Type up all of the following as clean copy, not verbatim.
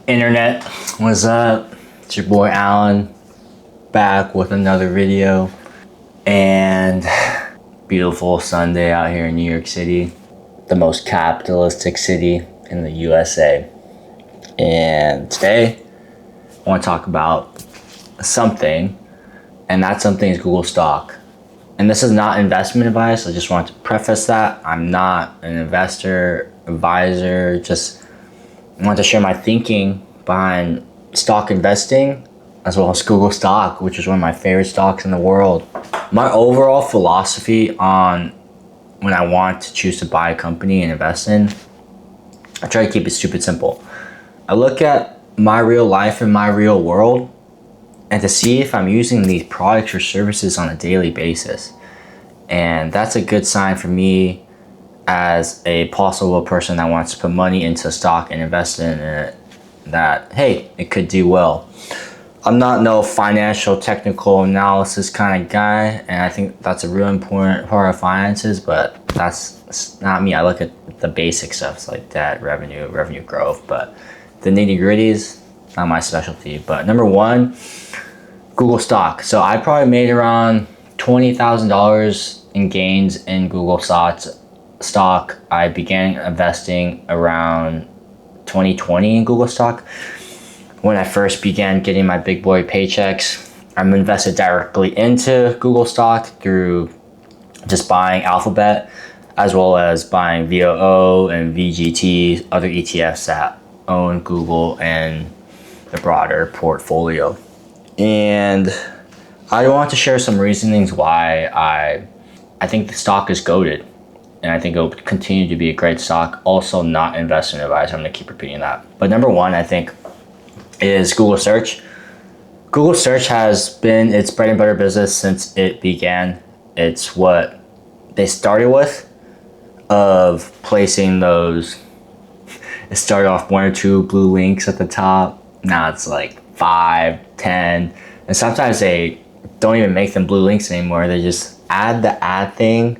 Internet, what's up? It's your boy Alan, back with another video. And beautiful Sunday out here in New York City, the most capitalistic city in the USA. And today I want to talk about something, and that something is Google stock. And this is not investment advice. I just want to preface that. I'm not an investor, advisor, just I want to share my thinking behind stock investing, as well as Google stock, which is one of my favorite stocks in the world. My overall philosophy on when I want to choose to buy a company and invest in, I try to keep it stupid simple. I look at my real life and my real world and to see if I'm using these products or services on a daily basis. And that's a good sign for me as a possible person that wants to put money into stock and invest in it, that, hey, it could do well. I'm not no financial technical analysis kind of guy, and I think that's a real important part of finances, but that's not me. I look at the basic stuff like debt, revenue growth, but the nitty gritties, not my specialty. But number one, Google stock. So I probably made around $20,000 in gains in Google stock. I began investing around 2020 in Google stock. When I first began getting my big boy paychecks, I'm invested directly into Google stock through just buying Alphabet, as well as buying VOO and VGT, other ETFs that own Google and the broader portfolio. And I want to share some reasonings why I think the stock is goated. And I think it will continue to be a great stock. Also not investment advice. I'm going to keep repeating that. But number one, I think, is Google search. Google search has been its bread and butter business since it began. It's what they started with, of placing those. It started off 1 or 2 blue links at the top. Now it's like 5, 10. And sometimes they don't even make them blue links anymore. They just add the ad thing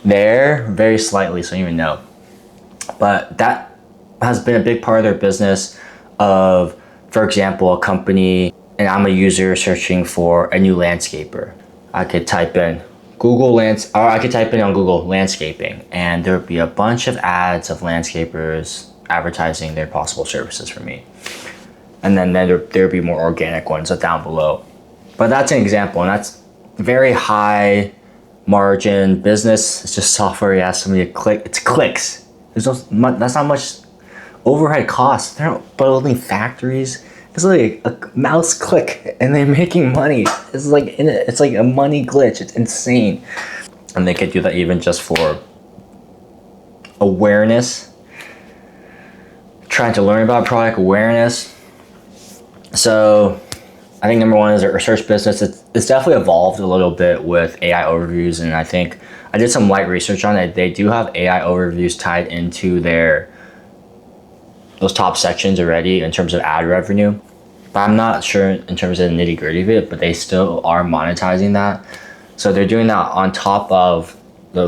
there very slightly, so you don't even know. But that has been a big part of their business of, for example, a company, and I'm a user searching for a new landscaper. I could type in I could type in on Google landscaping, and there would be a bunch of ads of landscapers advertising their possible services for me. And then there would be more organic ones down below. But that's an example, and that's very high margin business. It's just software you ask somebody to click. It's clicks. That's not much overhead costs. They're not building factories. It's like a mouse click and they're making money. It's like a money glitch. It's insane. And they could do that even just for awareness, trying to learn about product awareness. So I think number one is a research business. It's definitely evolved a little bit with AI overviews, and I think I did some light research on it. They do have AI overviews tied into those top sections already in terms of ad revenue, but I'm not sure in terms of the nitty gritty of it, but they still are monetizing that. So they're doing that on top of the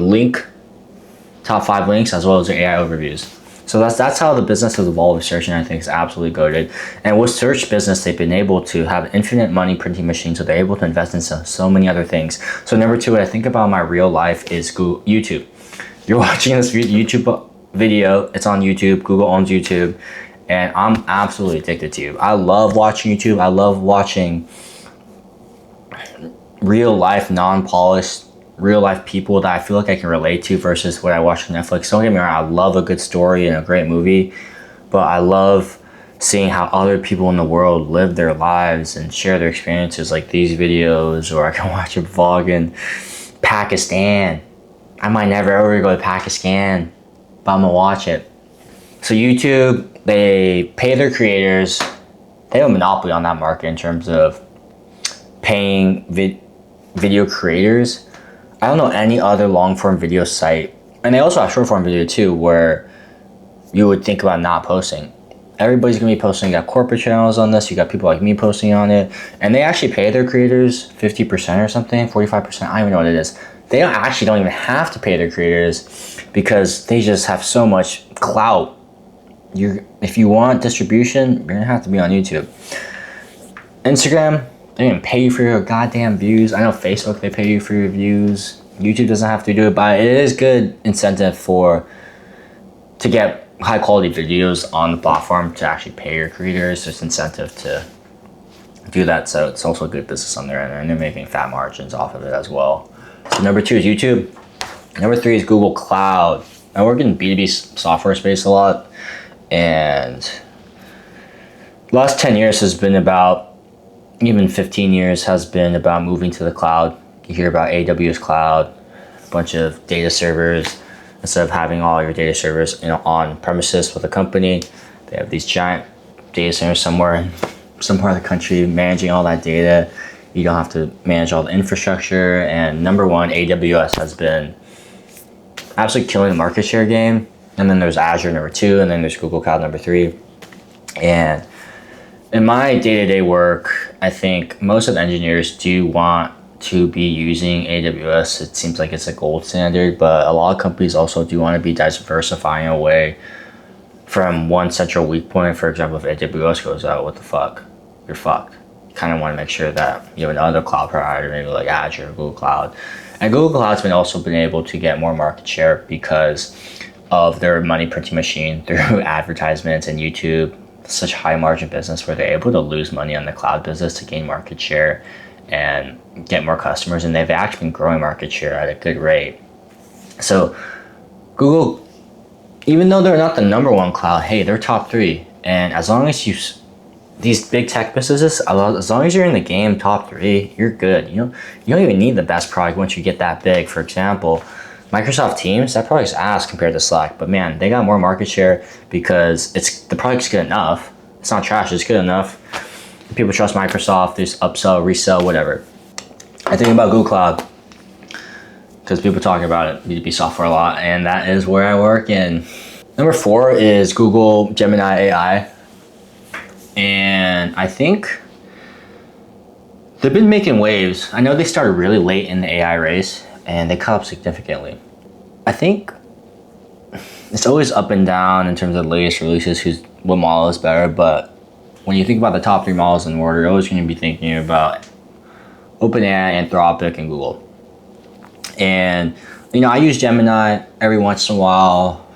top 5 links, as well as the AI overviews. So that's how the business has evolved with search, and I think it's absolutely goated. And with search business, they've been able to have infinite money printing machines, so they're able to invest in so many other things. So number two, what I think about my real life is YouTube. You're watching this YouTube video, it's on YouTube, Google owns YouTube, and I'm absolutely addicted to YouTube. I love watching YouTube. I love watching real life, non-polished, real life people that I feel like I can relate to versus what I watch on Netflix. Don't get me wrong, I love a good story and a great movie, but I love seeing how other people in the world live their lives and share their experiences, like these videos. Or I can watch a vlog in Pakistan. I might never ever go to Pakistan, but I'm gonna watch it. So YouTube, they pay their creators. They have a monopoly on that market in terms of paying video creators. I don't know any other long form video site, and they also have short form video too, where you would think about not posting. Everybody's gonna be posting. You got corporate channels on this, you got people like me posting on it, and they actually pay their creators 50% or something, 45%, I don't even know what it is. They don't even have to pay their creators because they just have so much clout if you want distribution, you're gonna have to be on YouTube. Instagram, they didn't pay you for your goddamn views. I know Facebook, they pay you for your views. YouTube doesn't have to do it, but it is good incentive to get high quality videos on the platform to actually pay your creators. There's incentive to do that, so it's also a good business on their end, and they're making fat margins off of it as well. So number 2 is YouTube. Number 3 is Google Cloud. I work in B2B software space a lot, and the last 10 years has been about, even 15 years has been about moving to the cloud. You hear about AWS cloud, a bunch of data servers. Instead of having all your data servers on premises with a company, they have these giant data centers somewhere in some part of the country managing all that data. You don't have to manage all the infrastructure. And number 1, AWS has been absolutely killing the market share game. And then there's Azure number 2, and then there's Google Cloud number 3. And in my day-to-day work, I think most of the engineers do want to be using AWS. It seems like it's a gold standard, but a lot of companies also do want to be diversifying away from one central weak point. For example, if AWS goes out, what the fuck? You're fucked. You kind of want to make sure that you have another cloud provider, maybe like Azure or Google Cloud. And Google Cloud's also been able to get more market share because of their money printing machine through advertisements and YouTube. Such a high margin business where they're able to lose money on the cloud business to gain market share and get more customers, and they've actually been growing market share at a good rate. So Google, even though they're not the number 1 cloud, hey, they're top 3. And as long as these big tech businesses, as long as you're in the game top 3, you're good. You don't even need the best product once you get that big. For example, Microsoft Teams, that product's ass compared to Slack, but man, they got more market share because the product's good enough. It's not trash, it's good enough. People trust Microsoft. There's upsell, resell, whatever. I think about Google Cloud because people talk about it, B2B software a lot, and that is where I work. And number 4 is Google Gemini AI. And I think they've been making waves. I know they started really late in the AI race, and they caught up significantly. I think it's always up and down in terms of the latest releases, what model is better, but when you think about the top 3 models in the world, you're always going to be thinking about OpenAI, Anthropic, and Google. And, I use Gemini every once in a while,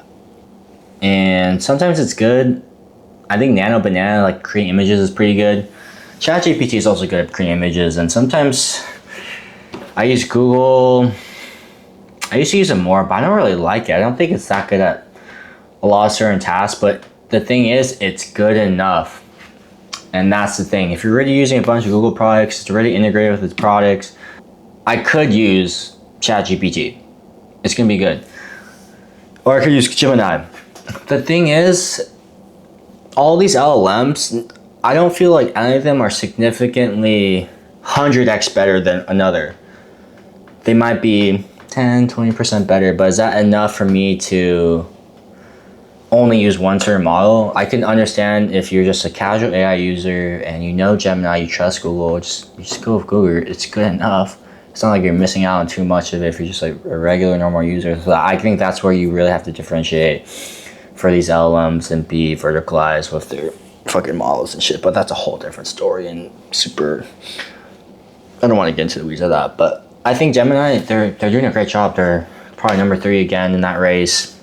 and sometimes it's good. I think Nano Banana, like creating images, is pretty good. ChatGPT is also good at creating images, and sometimes I use Google. I used to use it more, but I don't really like it. I don't think it's that good at a lot of certain tasks, but the thing is, it's good enough. And that's the thing. If you're already using a bunch of Google products, it's already integrated with its products, I could use ChatGPT. It's gonna be good. Or I could use Gemini. The thing is, all these LLMs, I don't feel like any of them are significantly 100x better than another. They might be 10, 20% better, but is that enough for me to only use one certain model? I can understand if you're just a casual AI user and Gemini, you trust Google, you just go with Google, it's good enough. It's not like you're missing out on too much of it if you're just like a regular normal user. So I think that's where you really have to differentiate for these LLMs and be verticalized with their fucking models and shit. But that's a whole different story and I don't want to get into the weeds of that, but I think Gemini, they're doing a great job. They're probably number 3 again in that race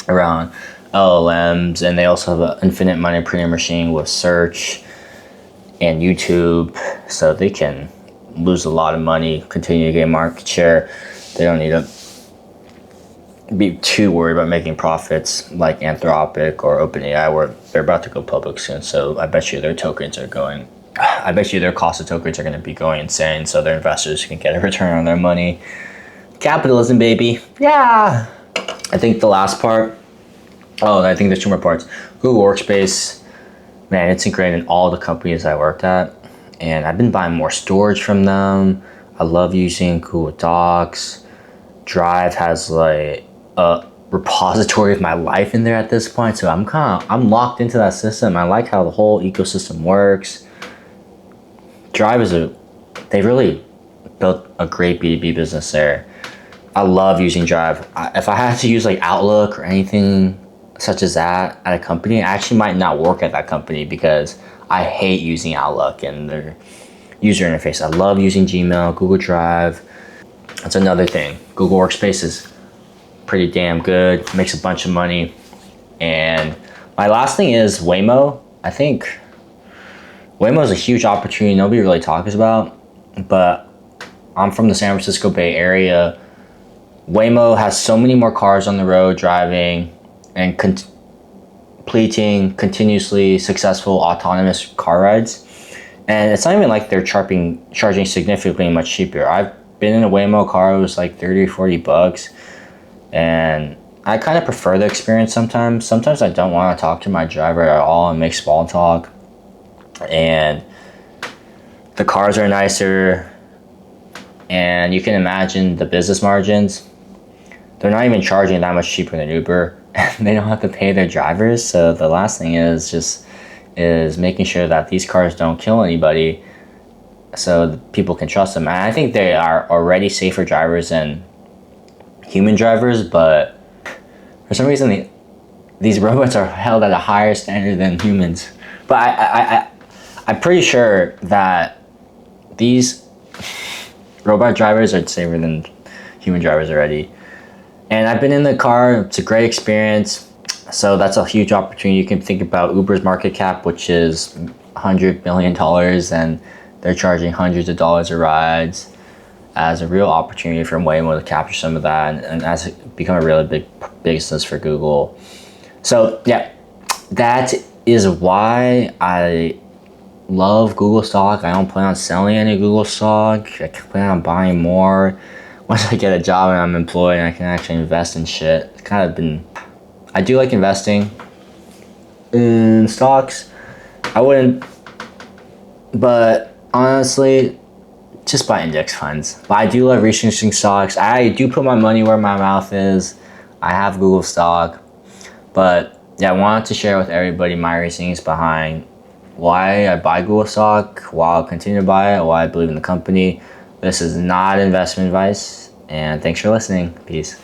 around LLMs, and they also have an infinite money printing machine with search and YouTube, so they can lose a lot of money, continue to gain market share. They don't need to be too worried about making profits like Anthropic or OpenAI, where they're about to go public soon. So I bet you their cost of tokens are going to be going insane, so their investors can get a return on their money. Capitalism, baby. Yeah. I think the last part, I think there's 2 more parts. Google Workspace, man, it's integrated in all the companies I worked at, and I've been buying more storage from them. I love using Google Docs. Drive has like a repository of my life in there at this point, so I'm locked into that system. I like how the whole ecosystem works. Drive they really built a great B2B business there. I love using Drive. If I had to use like Outlook or anything such as that at a company, I actually might not work at that company because I hate using Outlook and their user interface. I love using Gmail, Google Drive. That's another thing. Google Workspace is pretty damn good, makes a bunch of money. And my last thing is Waymo. I think Waymo is a huge opportunity nobody really talks about, but I'm from the San Francisco Bay Area. Waymo has so many more cars on the road driving and completing continuously successful autonomous car rides. And it's not even like they're charging significantly much cheaper. I've been in a Waymo car, it was like 30 or 40 bucks. And I kind of prefer the experience sometimes. Sometimes I don't want to talk to my driver at all and make small talk. And the cars are nicer. And you can imagine the business margins. They're not even charging that much cheaper than Uber. And they don't have to pay their drivers. So the last thing is making sure that these cars don't kill anybody so people can trust them. And I think they are already safer drivers than human drivers, but for some reason these robots are held at a higher standard than humans. But I'm pretty sure that these robot drivers are safer than human drivers already. And I've been in the car, it's a great experience. So that's a huge opportunity. You can think about Uber's market cap, which is $100 million, and they're charging hundreds of dollars of rides, as a real opportunity for Waymo to capture some of that and as it become a really big business for Google. So yeah, that is why I love Google stock. I don't plan on selling any Google stock. I plan on buying more once I get a job and I'm employed and I can actually invest in shit. It's kind of been, I do like investing in stocks. I wouldn't, but honestly, just buy index funds. But I do love researching stocks. I do put my money where my mouth is. I have Google stock. But yeah, I wanted to share with everybody my reasons behind why I buy Google stock, why I'll continue to buy it, why I believe in the company. This is not investment advice. And thanks for listening. Peace.